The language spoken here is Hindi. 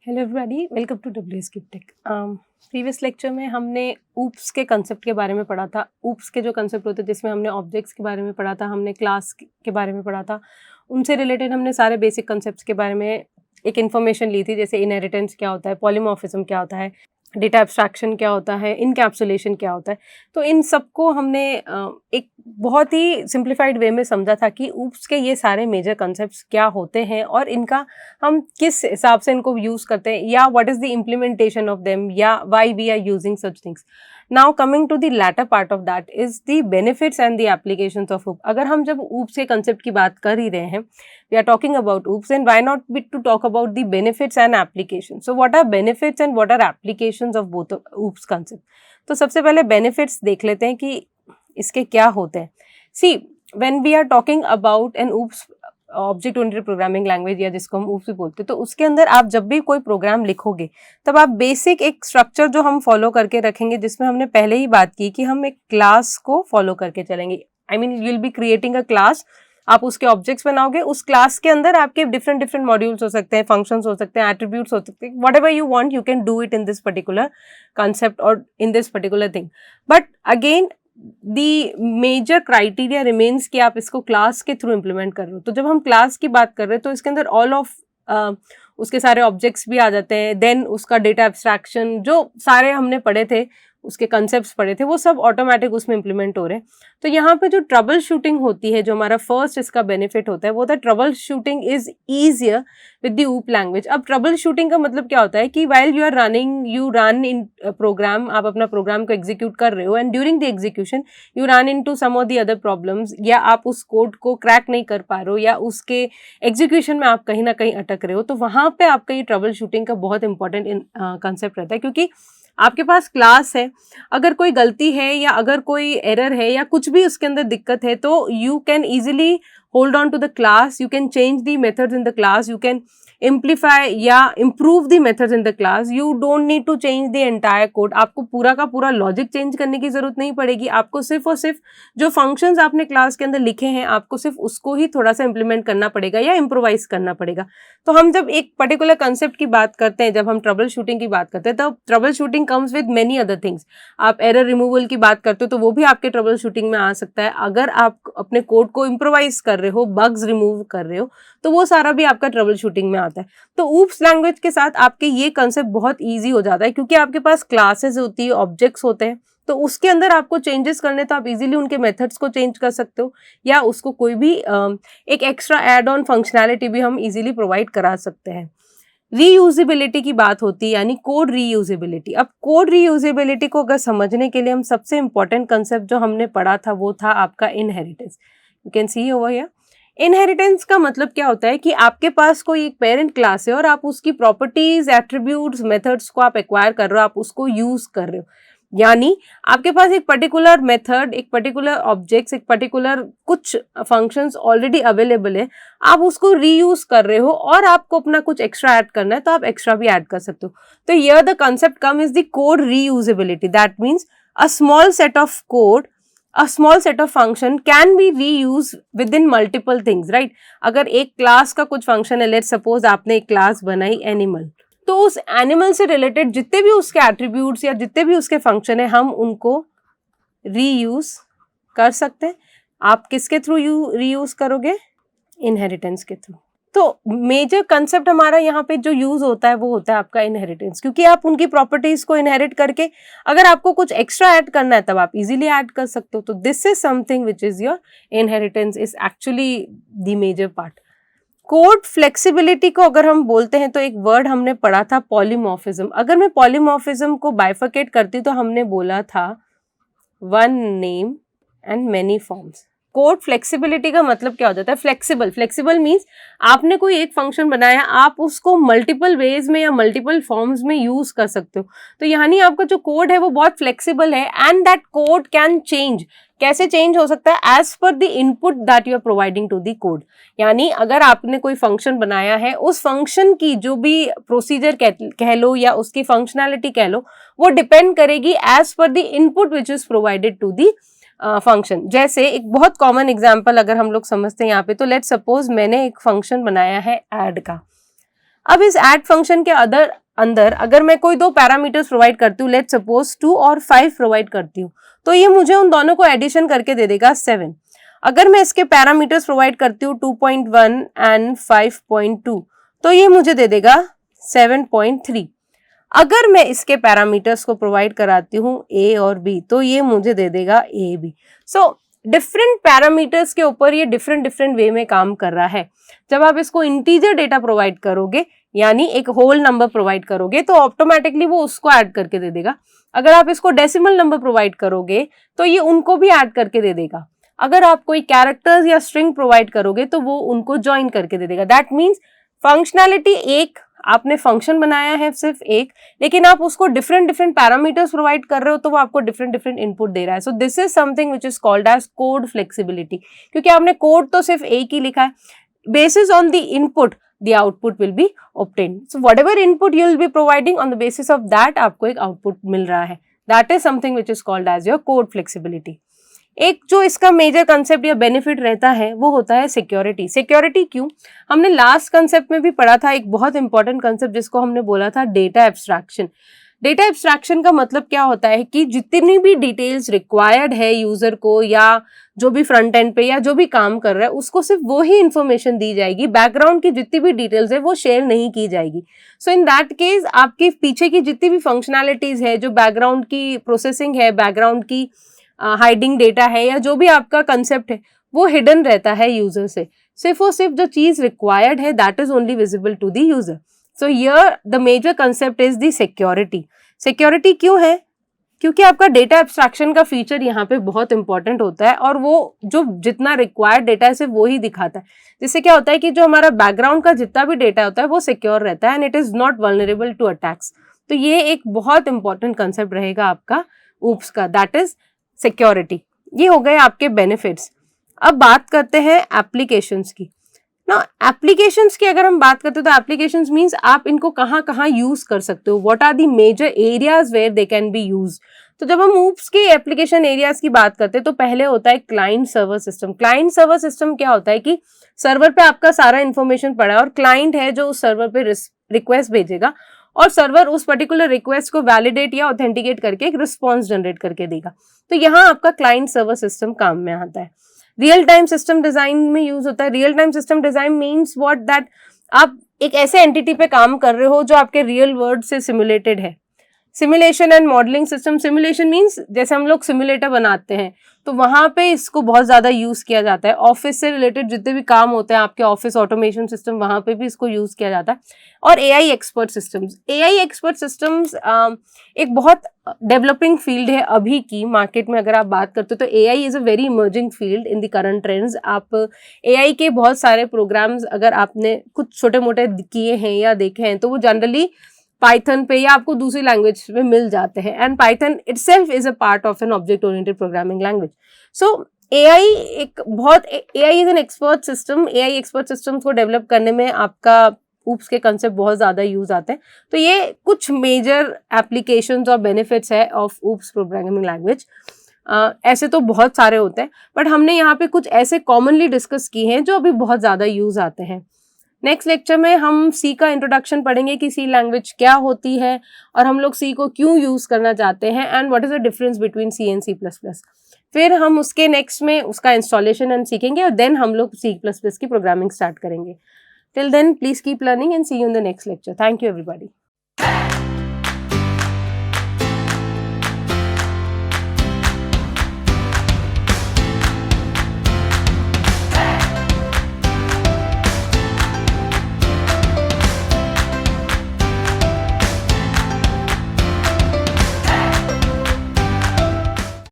Hello everybody, welcome to WSCube tech. Previous lecture में हमने ऊप्स के कंसेप्ट के बारे में पढ़ा था। ऊप्स के जो कंसेप्ट होते हैं जिसमें हमने ऑब्जेक्ट्स के बारे में पढ़ा था, हमने क्लास के बारे में पढ़ा था, उनसे रिलेटेड हमने सारे बेसिक कंसेप्ट्स के बारे में एक इन्फॉर्मेशन ली थी, जैसे इनहेरिटेंस क्या होता है, पॉलीमॉर्फिज्म क्या होता है, डेटा एब्स्ट्रैक्शन क्या होता है, इनकैप्सुलेशन क्या होता है। तो इन सबको हमने एक बहुत ही सिंप्लीफाइड वे में समझा था कि ऊप्स के ये सारे मेजर कंसेप्ट्स क्या होते हैं और इनका हम किस हिसाब से इनको यूज़ करते हैं, या what is the implementation of them, या why we are using such things. Now coming to the latter part of that is the benefits and the applications of OOP. अगर हम जब ऊप्स के कंसेप्ट की बात कर ही रहे हैं, we are talking about OOPs, and why not be to talk about the benefits and application. So what are benefits and what are applications of both OOPs concept. तो सबसे पहले बेनिफिट्स देख लेते हैं कि इसके क्या होते हैं। See, when we are talking about an OOPs object oriented programming language, या जिसको हम ऊप्स भी बोलते हैं, तो उसके अंदर आप जब भी कोई प्रोग्राम लिखोगे तब आप बेसिक एक स्ट्रक्चर जो हम फॉलो करके रखेंगे, जिसमें हमने पहले ही बात की कि हम एक क्लास को फॉलो करके चलेंगे। I mean you will be creating a class, आप उसके ऑब्जेक्ट्स बनाओगे, उस क्लास के अंदर आपके डिफरेंट मॉड्यूल्स हो सकते हैं, फंक्शंस हो सकते हैं, एट्रीब्यूट्स हो सकते हैं, whatever you want you can do it in this particular concept और in this particular thing. But again the major criteria remains कि आप इसको क्लास के थ्रू इम्प्लीमेंट कर रहे हो। तो जब हम क्लास की बात कर रहे हैं तो इसके अंदर ऑल ऑफ उसके सारे ऑब्जेक्ट्स भी आ जाते हैं, देन उसका डेटा एब्स्ट्रैक्शन, जो सारे हमने पढ़े थे, उसके कंसेप्ट्स पढ़े थे, वो सब ऑटोमेटिक उसमें इम्प्लीमेंट हो रहे हैं। तो यहाँ पे जो ट्रबल शूटिंग होती है, जो हमारा फर्स्ट इसका बेनिफिट होता है, वो था troubleshooting is easier with the OOP language. अब ट्रबल शूटिंग का मतलब क्या होता है कि while you are running, you run in program, आप अपना प्रोग्राम को एग्जीक्यूट कर रहे हो, and during the execution you run into some of the other problems, या आप उस कोड को क्रैक नहीं कर पा रहे हो, या उसके एग्जीक्यूशन में आप कहीं ना कहीं अटक रहे हो, तो वहाँ पे आपका ये ट्रबल शूटिंग का बहुत इंपॉर्टेंट कंसेप्ट रहता है। क्योंकि आपके पास क्लास है, अगर कोई गलती है या अगर कोई एरर है या कुछ भी उसके अंदर दिक्कत है, तो you can easily hold on to the class, you can change the methods in the class, you can amplify या improve the methods in the class. You don't need to change the entire code, आपको पूरा का पूरा लॉजिक चेंज करने की जरूरत नहीं पड़ेगी। आपको सिर्फ और सिर्फ जो फंक्शंस आपने क्लास के अंदर लिखे हैं, आपको सिर्फ उसको ही थोड़ा सा इंप्लीमेंट करना पड़ेगा या इम्प्रोवाइज करना पड़ेगा। तो हम जब एक पर्टिकुलर कंसेप्ट की बात करते हैं, जब हम ट्रबल शूटिंग की बात करते हैं, तब trouble shooting comes with many other things. आप एरर रिमूवल की बात करते हो तो वो भी आपके ट्रबल शूटिंग में आ सकता है। अगर आप अपने कोड को इम्प्रोवाइज कर रहे हो, बग्स रिमूव कर रहे हो, तो वो सारा भी आपका ट्रबल शूटिंग में आता है। तो ऊप्स लैंग्वेज के साथ आपके ये कंसेप्ट बहुत ईजी हो जाता है, क्योंकि आपके पास क्लासेस होती है, ऑब्जेक्ट्स होते हैं, तो उसके अंदर आपको चेंजेस करने, तो आप इजीली उनके मेथड्स को चेंज कर सकते हो, या उसको कोई भी एक एक्स्ट्रा एड ऑन फंक्शनैलिटी भी हम इजीली प्रोवाइड करा सकते हैं। रीयूजेबिलिटी की बात होती है, यानी कोड रीयूजेबिलिटी। अब कोड रीयूजेबिलिटी को अगर समझने के लिए हम सबसे इंपॉर्टेंट कंसेप्ट जो हमने पढ़ा था वो था आपका inheritance. You can see over here. Inheritance का मतलब क्या होता है कि आपके पास कोई एक पेरेंट क्लास है और आप उसकी प्रॉपर्टीज, एट्रीब्यूट्स, मेथड्स को आप एक्वायर कर रहे हो, आप उसको यूज कर रहे हो। यानी आपके पास एक पर्टिकुलर मेथड, एक पर्टिकुलर ऑब्जेक्ट्स, एक पर्टिकुलर कुछ फंक्शंस ऑलरेडी अवेलेबल है, आप उसको रीयूज कर रहे हो और आपको अपना कुछ एक्स्ट्रा ऐड करना है, तो आप एक्स्ट्रा भी ऐड कर सकते हो। तो here the concept come is the code reusability. That means a small set of code, a small set of function can be reused within multiple things, right? अगर एक क्लास का कुछ फंक्शन है, let's suppose आपने एक क्लास बनाई एनिमल, तो उस एनिमल से रिलेटेड जितने भी उसके एट्रीब्यूट्स या जितने भी उसके फंक्शन है, हम उनको रीयूज कर सकते हैं। आप किसके थ्रू रीयूज करोगे? इनहेरिटेंस के थ्रू। तो मेजर कंसेप्ट हमारा यहाँ पे जो यूज होता है वो होता है आपका इनहेरिटेंस, क्योंकि आप उनकी प्रॉपर्टीज को इनहेरिट करके अगर आपको कुछ एक्स्ट्रा ऐड करना है तब आप इजीली ऐड कर सकते हो। तो this is something which is your inheritance, is actually the major part. Code flexibility को अगर हम बोलते हैं तो एक वर्ड हमने पढ़ा था पॉलीमॉर्फिज्म। अगर मैं पॉलीमॉर्फिज्म को बाइफरकेट करती तो हमने बोला था one name and many forms. Code flexibility का मतलब क्या हो जाता है? फ्लेक्सिबल। फ्लेक्सिबल मीन्स आपने कोई एक फंक्शन बनाया, आप उसको मल्टीपल वेज में या मल्टीपल फॉर्म्स में यूज कर सकते हो। तो यानी आपका जो कोड है वो बहुत फ्लेक्सिबल है, and that code can change. कैसे चेंज हो सकता है? As per the input that you are providing to the code. यानी अगर आपने कोई फंक्शन बनाया है, उस फंक्शन की जो भी प्रोसीजर कह लो या उसकी फंक्शनैलिटी कह लो, वो डिपेंड करेगी as per the input which is provided to the function. जैसे एक बहुत कॉमन एग्जांपल अगर हम लोग समझते हैं यहाँ पे, तो लेट्स सपोज मैंने एक फंक्शन बनाया है ऐड का। अब इस ऐड फंक्शन के अंदर अगर मैं कोई दो पैरामीटर्स प्रोवाइड करती हूँ, लेट्स सपोज 2 और 5 प्रोवाइड करती हूँ, तो ये मुझे उन दोनों को एडिशन करके दे देगा 7। अगर मैं इसके पैरामीटर्स प्रोवाइड करती हूँ 2.1 एंड 5.2, तो ये मुझे दे देगा 7.3। अगर मैं इसके पैरामीटर्स को प्रोवाइड कराती हूँ a और b, तो ये मुझे दे देगा a b। So different parameters के ऊपर ये डिफरेंट वे में काम कर रहा है। जब आप इसको इंटीजर डेटा प्रोवाइड करोगे, यानी एक होल नंबर प्रोवाइड करोगे, तो ऑटोमेटिकली वो उसको ऐड करके दे देगा। अगर आप इसको डेसिमल नंबर प्रोवाइड करोगे तो ये उनको भी ऐड करके दे देगा। अगर आप कोई कैरेक्टर्स या स्ट्रिंग प्रोवाइड करोगे तो वो उनको ज्वाइन करके दे देगा। दैट मीन्स फंक्शनैलिटी एक, आपने फंक्शन बनाया है सिर्फ एक, लेकिन आप उसको डिफरेंट पैरामीटर्स प्रोवाइड कर रहे हो तो वो आपको डिफरेंट इनपुट दे रहा है। So this is something which is called as code flexibility, क्योंकि आपने कोड तो सिर्फ एक ही लिखा है। Basis on the input the output will be obtained. So whatever input you will be providing, on the basis of that आपको एक output मिल रहा है। That is something which is called as your code flexibility. एक जो इसका मेजर कंसेप्ट या बेनिफिट रहता है वो होता है सिक्योरिटी। सिक्योरिटी क्यों? हमने लास्ट कंसेप्ट में भी पढ़ा था एक बहुत इंपॉर्टेंट कंसेप्ट जिसको हमने बोला था डेटा एब्स्ट्रैक्शन। डेटा एब्स्ट्रैक्शन का मतलब क्या होता है कि जितनी भी डिटेल्स रिक्वायर्ड है यूजर को, या जो भी फ्रंट एंड पे या जो भी काम कर रहा है उसको सिर्फ वो ही इंफॉर्मेशन दी जाएगी, बैकग्राउंड की जितनी भी डिटेल्स है वो शेयर नहीं की जाएगी। सो इन दैट केस आपके पीछे की जितनी भी फंक्शनैलिटीज है, जो बैकग्राउंड की प्रोसेसिंग है, बैकग्राउंड की हाइडिंग डेटा है, या जो भी आपका कंसेप्ट है वो हिडन रहता है यूजर से। सिर्फ और सिर्फ जो चीज रिक्वायर्ड है that is only visible to the user. So here the major concept is the security. Security क्यों है? क्योंकि आपका डेटा एब्स्ट्रैक्शन का फीचर यहाँ पे बहुत इंपॉर्टेंट होता है और वो जो जितना रिक्वायर्ड डेटा है सिर्फ वो ही दिखाता है। जिससे क्या होता है कि जो हमारा बैकग्राउंड का जितना भी डेटा होता है वो सिक्योर रहता है and it is not vulnerable to attacks. तो ये एक बहुत इंपॉर्टेंट कंसेप्ट रहेगा आपका ऊप्स का, दैट इज सिक्योरिटी। ये हो गए आपके बेनिफिट्स। अब बात करते हैं एप्लीकेशंस की। ना एप्लीकेशंस की अगर हम बात करते हैं तो एप्लीकेशंस मींस आप इनको कहाँ यूज कर सकते हो, what are the major areas where they can be use. तो जब हम ऊप्स के एप्लीकेशन एरियाज की बात करते हैं तो पहले होता है client server system. Client server system क्या होता है कि सर्वर पे आपका सारा इंफॉर्मेशन पड़ा है और क्लाइंट है जो उस सर्वर पे रिक्वेस्ट भेजेगा और सर्वर उस पर्टिकुलर रिक्वेस्ट को वैलिडेट या ऑथेंटिकेट करके एक रिस्पॉन्स जनरेट करके देगा। तो यहाँ आपका क्लाइंट सर्वर सिस्टम काम में आता है। रियल टाइम सिस्टम डिजाइन में यूज होता है। Real time system design means what, that आप एक ऐसे एंटिटी पे काम कर रहे हो जो आपके रियल वर्ल्ड से सिमुलेटेड है। Simulation and modelling system. Simulation means जैसे हम लोग सिमुलेटर बनाते हैं तो वहां पे इसको बहुत ज्यादा यूज किया जाता है। ऑफिस से रिलेटेड जितने भी काम होते हैं आपके ऑफिस ऑटोमेशन सिस्टम, वहां पे भी इसको यूज किया जाता है। और AI expert systems. AI expert systems एक बहुत डेवलपिंग फील्ड है अभी की मार्केट में। अगर आप बात करते हो तो AI is a very emerging field in the current trends. आप एआई के बहुत सारे प्रोग्राम्स अगर आपने कुछ छोटे मोटे किए हैं या देखे हैं तो वो जनरली पाइथन पे या आपको दूसरी लैंग्वेज में मिल जाते हैं and Python itself is a part of an object oriented programming language. So AI एक बहुत, AI is an expert system. AI expert systems को डेवलप करने में आपका ऊप्स के कंसेप्ट बहुत ज्यादा यूज आते हैं। तो ये कुछ मेजर एप्लीकेशंस और बेनिफिट्स है ऑफ ऊप्स प्रोग्रामिंग लैंग्वेज। ऐसे तो बहुत सारे होते हैं बट हमने यहाँ पे कुछ ऐसे कॉमनली डिस्कस किए हैं जो अभी बहुत ज्यादा यूज आते हैं। नेक्स्ट लेक्चर में हम सी का इंट्रोडक्शन पढ़ेंगे कि सी लैंग्वेज क्या होती है और हम लोग सी को क्यों यूज करना चाहते हैं and what is the difference between C and C++। फिर हम उसके नेक्स्ट में उसका इंस्टॉलेशन एंड सीखेंगे और देन हम लोग C++ की प्रोग्रामिंग स्टार्ट करेंगे। Till then please keep learning and see you in the next lecture. Thank you everybody.